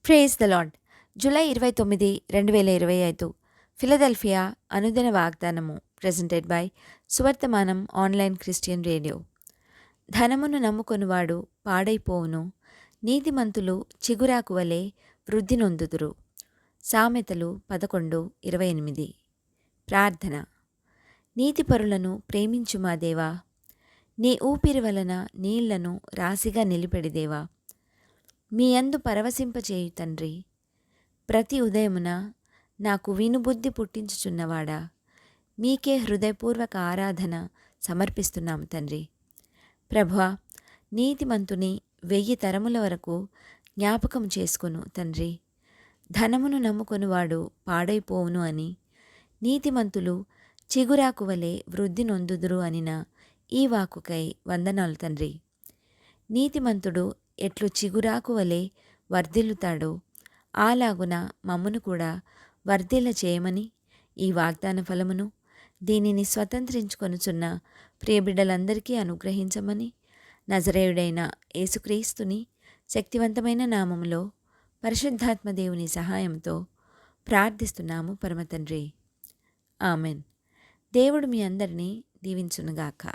Praise the lord. July 29, 2025 Philadelphia అనుదిన వాగ్దానము presented by Suvarthamanam online Christian radio. ధనమును నమ్ముకొనువాడు పాడైపోవును, నీతిమంతులు చిగురాకు వలె వృద్ధి నొందుదురు. సామెతలు 11:28. ప్రార్థన. నీతిపరులను ప్రేమించు మా దేవా, నీ ఊపిరి వలన నీళ్లను రాశిగా నిలిపెడిదేవా, మీ యందు పరవశింపచేయు తండ్రి. ప్రతి ఉదయమున నాకు వినుబుద్ధి పుట్టించుచున్నవాడా, మీకే హృదయపూర్వక ఆరాధన సమర్పిస్తున్నాము తండ్రి. ప్రభువా, నీతిమంతుని 1000 తరముల వరకు జ్ఞాపకం చేసుకొను తండ్రి. ధనమును నమ్ముకొనువాడు పాడైపోవును అని, నీతిమంతులు చిగురాకు వలె వృద్ధి నొందుదురు అనిన ఈ వాక్కుకై వందనాలు తండ్రి. నీతిమంతుడు ఎట్లు చిగురాకు వలె వర్ధిల్లుతాడో అలాగున మమ్మును కూడా వర్ధిల్ల చేయమని, ఈ వాగ్దాన ఫలమును దీనిని స్వతంత్రించుకొనుచున్న ప్రియబిడ్డలందరికీ అనుగ్రహించమని, నజరేయుడైన యేసుక్రీస్తుని శక్తివంతమైన నామములో పరిశుద్ధాత్మ దేవుని సహాయంతో ప్రార్థిస్తున్నాము పరమతండ్రి. ఆమెన్. దేవుడు మీ అందరినీ దీవించునుగాక.